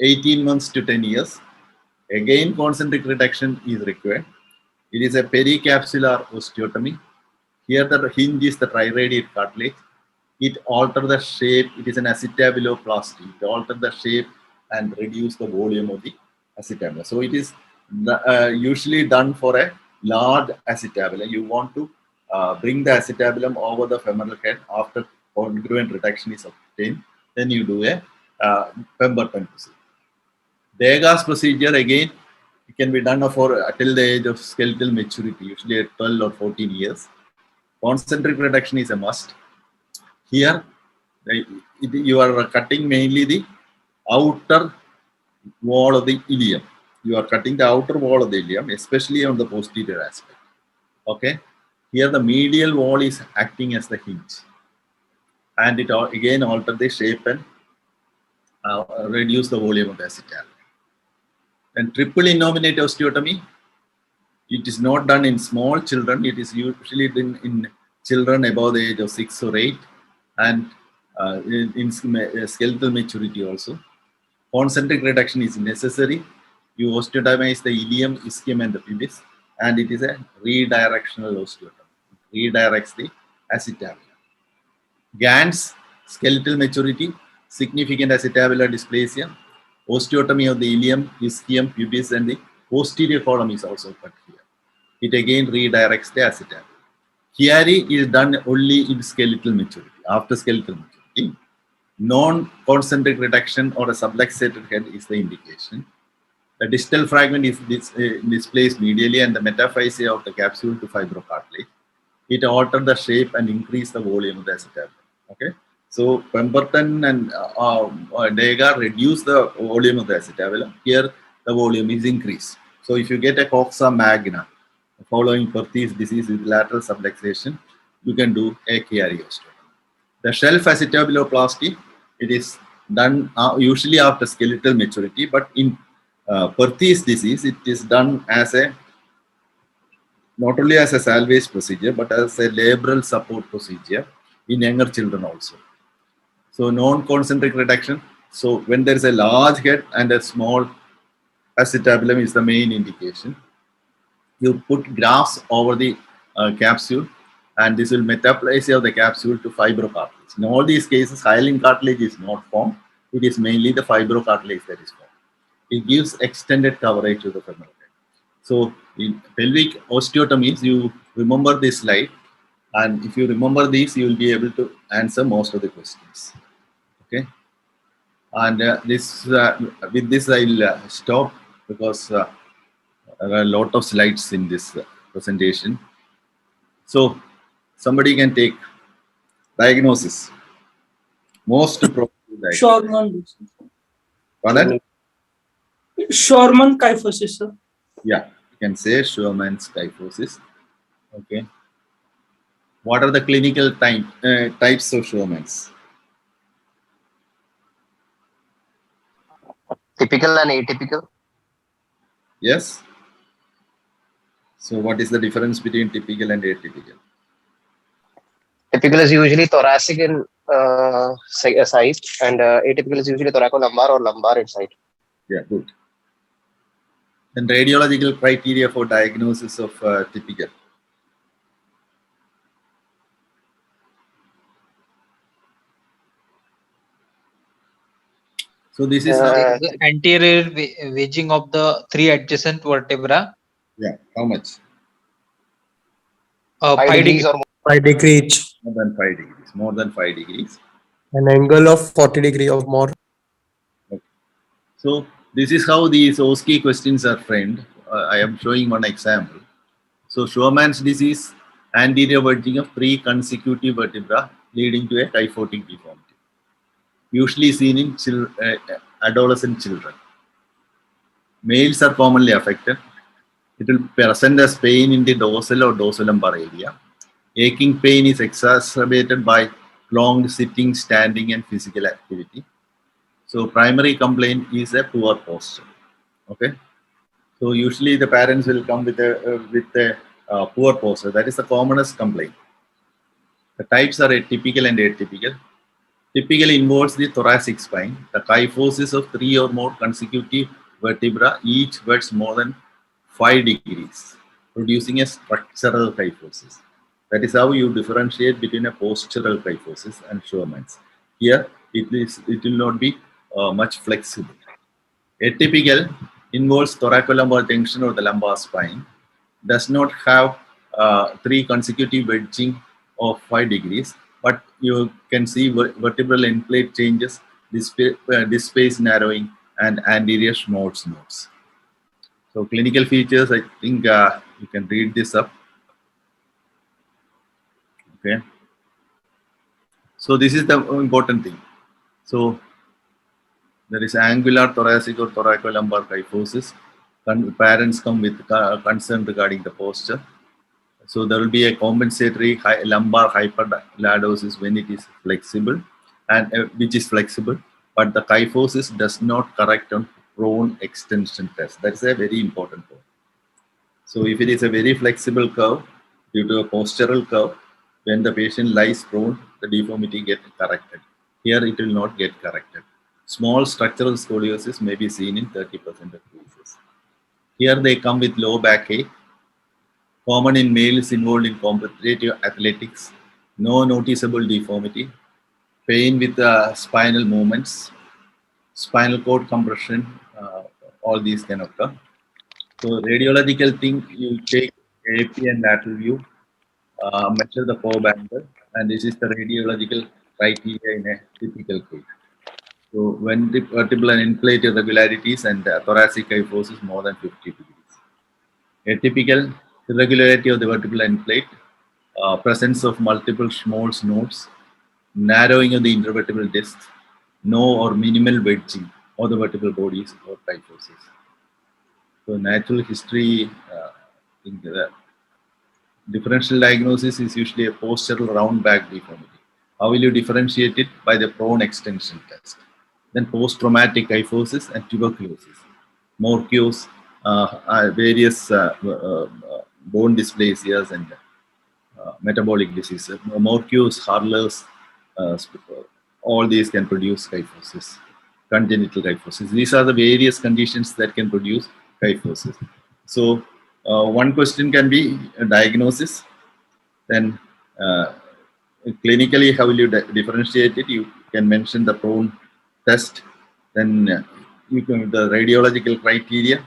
18 months to 10 years. Again, concentric reduction is required. It is a pericapsular osteotomy. Here the hinge is the triradiate cartilage. It alters the shape. It is an acetabuloplasty. It alters the shape and reduce the volume of the acetabulum. So it is usually done for a large acetabulum. You want to bring the acetabulum over the femoral head after congruent reduction is obtained. Then you do a Pemberton procedure. Degas procedure, again, it can be done for till the age of skeletal maturity, usually at 12 or 14 years. Concentric reduction is a must. Here, you are cutting mainly the outer wall of the ilium. You are cutting the outer wall of the ilium, especially on the posterior aspect. Okay. Here, the medial wall is acting as the hinge. And it again alters the shape and reduce the volume of the acetabulum. And triple innominate osteotomy, it is not done in small children. It is usually done in children above the age of 6 or 8 and in skeletal maturity also. Concentric reduction is necessary. You osteotomize the ilium, ischium and the pubis, and it is a redirectional osteotomy. It redirects the acetabulum. Gans, skeletal maturity, significant acetabular dysplasia, osteotomy of the ilium, ischium, pubis, and the posterior column is also cut here. It again redirects the acetabulum. Chiari is done only in skeletal maturity, after skeletal maturity. Non-concentric reduction or a subluxated head is the indication. The distal fragment is displaced medially and the metaphysia of the capsule to fibrocartilage. It alters the shape and increase the volume of the acetabulum. Okay. So Pemberton and Degas reduce the volume of the acetabulum. Here the volume is increased. So if you get a coxa magna following Perthes disease with lateral subluxation, you can do a Chiari osteotomy. The shelf acetabuloplasty, it is done usually after skeletal maturity, but in Perthes disease, it is done as a not only as a salvage procedure, but as a labral support procedure in younger children also. So non-concentric reduction. So when there is a large head and a small acetabulum is the main indication. You put grafts over the capsule and this will metaplasia of the capsule to fibrocartilage. In all these cases, hyaline cartilage is not formed. It is mainly the fibrocartilage that is formed. It gives extended coverage to the femoral head. So in pelvic osteotomies, you remember this slide. And if you remember these, you will be able to answer most of the questions. Okay. And with this, I'll stop because there are a lot of slides in this presentation. So somebody can take diagnosis. Most probably Scheuermann. Pardon? Scheuermann kyphosis, sir. Yeah, you can say Scheuermann's kyphosis. Okay. What are the clinical types of Scheuermann's? Typical and atypical. Yes. So what is the difference between typical and atypical? Typical is usually thoracic in side, and atypical is usually thoracolumbar or lumbar in side. Yeah, good. And radiological criteria for diagnosis of typical. So this is the anterior wedging of the 3 adjacent vertebra. Yeah, how much? 5 degrees or more. 5 degrees. More than 5 degrees. More than 5 degrees. An angle of 40 degree or more. Okay. So this is how these OSCE questions are framed. I am showing one example. So Scheuermann's disease, anterior verging of 3 consecutive vertebrae leading to a kyphotic deformity, usually seen in adolescent children. Males are commonly affected. It will present as pain in the dorsal or dorsolumbar area. Aching pain is exacerbated by prolonged sitting, standing, and physical activity. So primary complaint is a poor posture. Okay. So usually the parents will come with a poor posture. That is the commonest complaint. The types are atypical and atypical. Typical involves the thoracic spine. The kyphosis of 3 or more consecutive vertebrae each verts more than 5 degrees, producing a structural kyphosis. That is how you differentiate between a postural kyphosis and Scheuermann's. Here, it will not be much flexible. Atypical involves thoracolumbar tension or the lumbar spine. Does not have 3 consecutive wedging of 5 degrees, but you can see vertebral end plate changes, disc space narrowing, and anterior Schmort's nodes. So clinical features, I think you can read this up. Okay. So this is the important thing. So there is angular thoracic or thoracolumbar kyphosis. Parents come with concern regarding the posture. So there will be a compensatory lumbar hyperlordosis when it is flexible, and which is flexible, but the kyphosis does not correct on prone extension test. That's a very important point. So if it is a very flexible curve due to a postural curve, when the patient lies prone, the deformity gets corrected. Here it will not get corrected. Small structural scoliosis may be seen in 30% of cases. Here they come with low backache, common in males involved in competitive athletics, no noticeable deformity, pain with spinal movements, spinal cord compression, all these can occur. So radiological thing, you take AP and lateral view, measure the probe angle, and this is the radiological criteria in a typical case. So when the vertebral and end plate irregularities and thoracic kyphosis more than 50 degrees. Atypical irregularity of the vertebral end plate, presence of multiple Schmort's nodes, narrowing of the intervertebral discs, no or minimal wedging of the vertebral bodies or kyphosis. So natural history, differential diagnosis is usually a postural round back deformity. How will you differentiate it? By the prone extension test. Then post-traumatic kyphosis and tuberculosis. Morqueous, various bone dysplasias and metabolic diseases. Morqueous, Harler's, all these can produce kyphosis, congenital kyphosis. These are the various conditions that can produce kyphosis. So one question can be a diagnosis. Then clinically, how will you differentiate it? You can mention the prone test. Then you can the radiological criteria.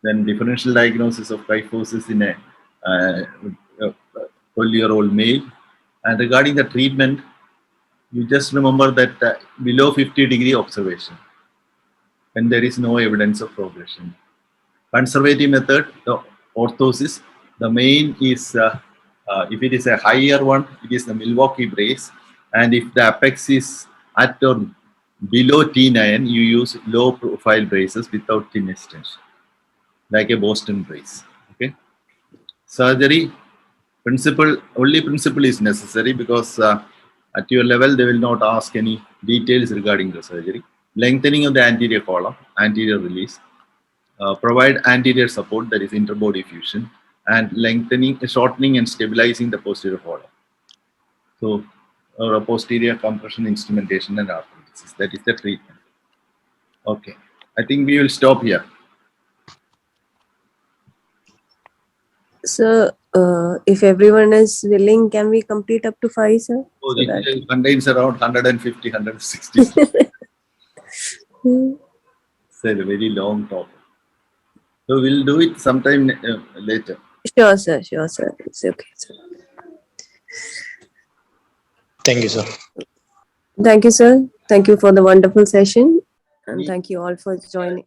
Then differential diagnosis of kyphosis in a 12-year-old male. And regarding the treatment, you just remember that below 50-degree observation, when there is no evidence of progression. Conservative method, the orthosis, the main is, if it is a higher one, it is the Milwaukee brace. And if the apex is at or below T9, you use low profile braces without tin extension, like a Boston brace. Okay. Surgery, only principle is necessary because at your level, they will not ask any details regarding the surgery. Lengthening of the anterior column, anterior release, provide anterior support, that is interbody fusion, and lengthening, shortening and stabilizing the posterior column. So, posterior compression instrumentation and arthrodesis, that is the treatment. Okay, I think we will stop here. So, if everyone is willing, can we complete up to 5, sir? So it contains around 150, 160. It's a very long talk. So we'll do it sometime later. Sure, sir. Sure, sir. It's okay, sir. Thank you, sir. Thank you, sir. Thank you for the wonderful session. And thank you all for joining.